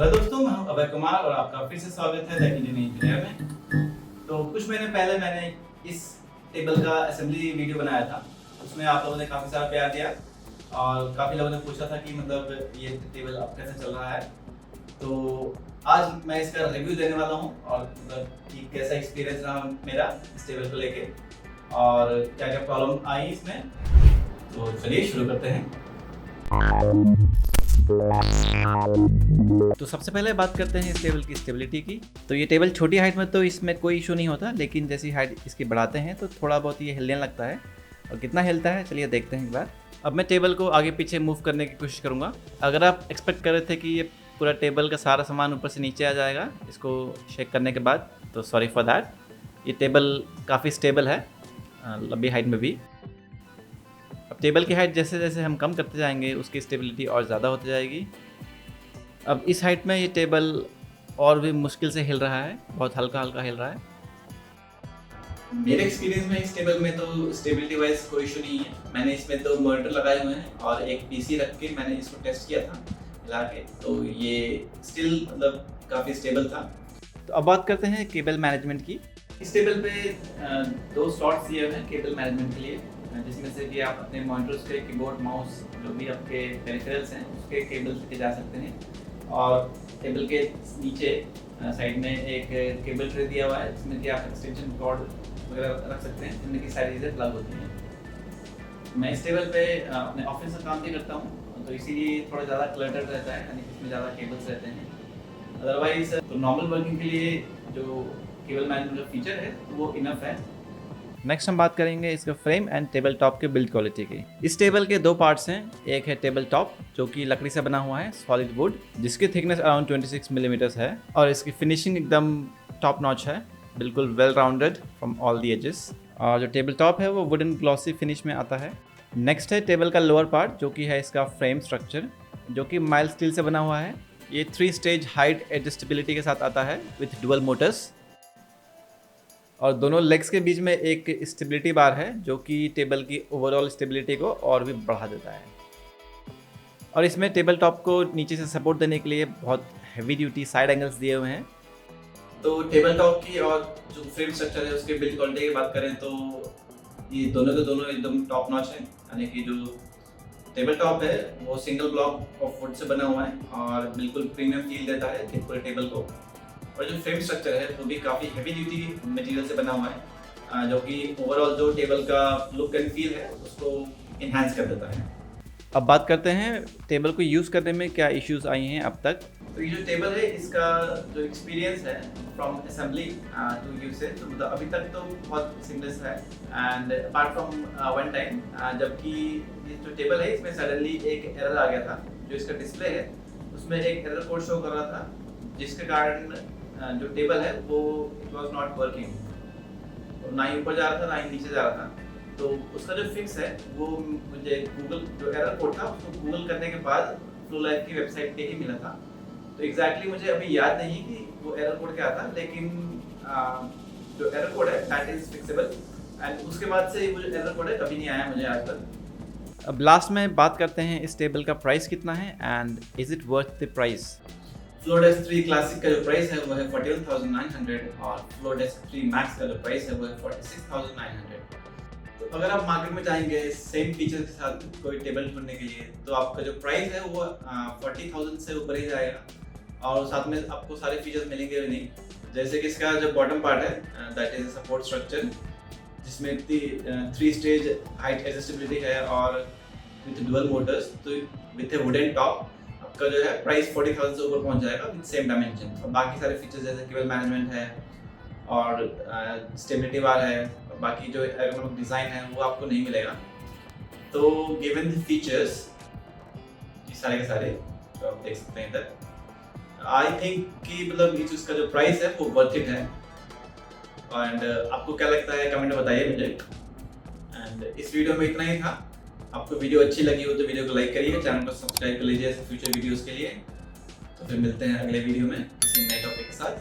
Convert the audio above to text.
Hello दोस्तों, मैं हूं अभय कुमार और आपका फिर से स्वागत है द इंडियन इंजीनियर में। तो कुछ महीने पहले मैंने इस टेबल का असेंबली वीडियो बनाया था। उसमें आप लोगों ने काफ़ी सारा प्यार दिया और काफ़ी लोगों ने पूछा था कि मतलब ये टेबल अब कैसे चल रहा है। तो आज मैं इसका रिव्यू देने वाला हूँ और मतलब कि कैसा एक्सपीरियंस रहा मेरा इस टेबल को लेके और क्या क्या प्रॉब्लम आई इसमें। तो चलिए शुरू करते हैं। तो सबसे पहले बात करते हैं इस टेबल की स्टेबिलिटी की। तो ये टेबल छोटी हाइट में तो इसमें कोई इशू नहीं होता, लेकिन जैसी हाइट इसकी बढ़ाते हैं तो थोड़ा बहुत ये हिलने लगता है। और कितना हिलता है चलिए देखते हैं एक बार। अब मैं टेबल को आगे पीछे मूव करने की कोशिश करूँगा। अगर आप एक्सपेक्ट कर रहे थे कि ये पूरा टेबल का सारा सामान ऊपर से नीचे आ जाएगा इसको शेक करने के बाद, तो सॉरी फॉर दैट। ये टेबल काफ़ी स्टेबल है लंबी हाइट में भी। अब टेबल की हाइट जैसे जैसे हम कम करते जाएंगे उसकी स्टेबिलिटी और ज़्यादा होती जाएगी। अब इस हाइट में ये टेबल और भी मुश्किल से हिल रहा है, बहुत हल्का हल्का हिल रहा है। मेरे एक्सपीरियंस में इस टेबल में तो स्टेबिलिटी वाइज कोई इशू नहीं है। मैंने इसमें तो मॉनिटर लगाए हुए हैं और एक पीसी रख के मैंने इसको टेस्ट किया था हिला के, तो ये स्टिल मतलब काफ़ी स्टेबल था। तो अब बात करते हैं केबल मैनेजमेंट की। इस टेबल पे 2 स्लॉट्स दिए हुए हैं केबल मैनेजमेंट के लिए, जिसमें से कि आप अपने मॉनिटर्स के कीबोर्ड माउस जो भी आपके पेरिफेरल्स हैं उसके केबल लेके जा सकते हैं। और टेबल के नीचे साइड में एक केबल ट्रे दिया हुआ है जिसमें कि आप एक्सटेंशन कॉर्ड वगैरह रख सकते हैं, जिनमें की सारी चीज़ें प्लग होती हैं। मैं इस टेबल पे अपने ऑफिस का काम भी करता हूँ, तो इसीलिए थोड़ा ज़्यादा क्लटर रहता है, यानी इसमें ज़्यादा केबल्स रहते हैं। अदरवाइज तो नॉर्मल वर्किंग के लिए जो केबल मैनेजमेंट का फीचर है वो इनफ है। नेक्स्ट हम बात करेंगे इसका फ्रेम एंड टेबल टॉप के बिल्ड क्वालिटी की। इस टेबल के 2 पार्ट्स हैं। एक है टेबल टॉप जो कि लकड़ी से बना हुआ है, सॉलिड वुड, जिसकी थिकनेस अराउंड 26 मिलीमीटर्स है और इसकी फिनिशिंग एकदम टॉप नॉच है, बिल्कुल well rounded from all the edges. और जो टेबल टॉप है वो वुडन ग्लॉसी फिनिश में आता है। नेक्स्ट है टेबल का लोअर पार्ट जो कि है इसका फ्रेम स्ट्रक्चर, जो कि माइल्ड स्टील से बना हुआ है। ये 3 स्टेज हाइट एडजस्टेबिलिटी के साथ आता है विथ डुअल मोटर्स, और दोनों लेग्स के बीच में एक स्टेबिलिटी बार है जो कि टेबल की ओवरऑल स्टेबिलिटी को और भी बढ़ा देता है। और इसमें टेबल टॉप को नीचे से सपोर्ट देने के लिए बहुत हैवी ड्यूटी साइड एंगल्स दिए हुए हैं। तो टेबल टॉप की और जो फ्रेम स्ट्रक्चर है उसके बिल्ड क्वालिटी की बात करें तो ये दोनों के दोनों एकदम टॉप नॉच है। यानी कि जो टेबल टॉप है वो single block of would say बना हुआ है और बिल्कुल प्रीमियम फील देता है पूरे टेबल को। और जो फ्रेम स्ट्रक्चर है वो भी काफ़ी हैवी ड्यूटी मटेरियल से बना हुआ है, जो कि ओवरऑल जो टेबल का लुक एंड फील है उसको इन्हांस कर देता है। अब बात करते हैं टेबल को यूज़ करने में क्या इश्यूज आई हैं अब तक। तो ये जो टेबल है इसका जो एक्सपीरियंस है फ्रॉम असेंबली टू यूसेज, तो मतलब अभी तक तो बहुत सिमलेस है। And apart from one time जबकि ये जो टेबल है इसमें सडनली एक एरर आ गया था। जो इसका डिस्प्ले है उसमें एक एरर कोड शो कर रहा था, जिसके कारण जो टेबल है वो इट वॉज नॉट वर्किंग, ना ही ऊपर जा रहा था ना ही नीचे जा रहा था। तो उसका जो फिक्स है वो मुझे गूगल जो एरर कोड था उसको गूगल करने के बाद फ्लो लाइफ की वेबसाइट पे ही मिला था। तो एग्जैक्टली मुझे अभी याद नहीं कि वो एरर कोड क्या था, लेकिन जो एरर कोड है दैट इज फिक्सेबल। एंड उसके बाद से वो जो एरर कोड है कभी नहीं आया मुझे आज तक। अब लास्ट में बात करते हैं इस टेबल का प्राइस कितना है and is it worth the price. Flodesk 3 classic का जो प्राइस है वो है 41,900 और फ्लोडेस्क 3 मैक्स का जो प्राइस है वो है 46,900। तो अगर आप मार्केट में जाएंगे सेम फीचर के साथ कोई टेबल ढूंढने के लिए तो आपका जो प्राइस है वो 40,000 से ऊपर ही जाएगा और साथ में आपको सारे फीचर्स मिलेंगे भी नहीं। जैसे कि इसका जो बॉटम पार्ट है दैट इज सपोर्ट स्ट्रक्चर, जिसमें 3 स्टेज हाइट एडजस्टेबिलिटी है और विथ डुअल मोटर्स, तो विथ ए वुडन टॉप का जो है प्राइस 40,000 से ऊपर पहुंच जाएगा विद सेम डायमेंशन। और बाकी सारे फीचर्स जैसे केबल मैनेजमेंट है और स्टेबिलिटी बार है, बाकी जो एर्गोनॉमिक डिज़ाइन है वो आपको नहीं मिलेगा। तो गिवन द फीचर्स ये सारे के सारे जो आप देख सकते हैं इधर, आई थिंक कि मतलब इसका जो प्राइस है वो वर्थ इट है। एंड आपको क्या लगता है कमेंट में बताइए मुझे। एंड इस वीडियो में इतना ही था। आपको वीडियो अच्छी लगी हो तो वीडियो को लाइक करिए, चैनल को सब्सक्राइब कर लीजिए फ्यूचर वीडियोस के लिए। तो फिर मिलते हैं अगले वीडियो में किसी नए टॉपिक के साथ।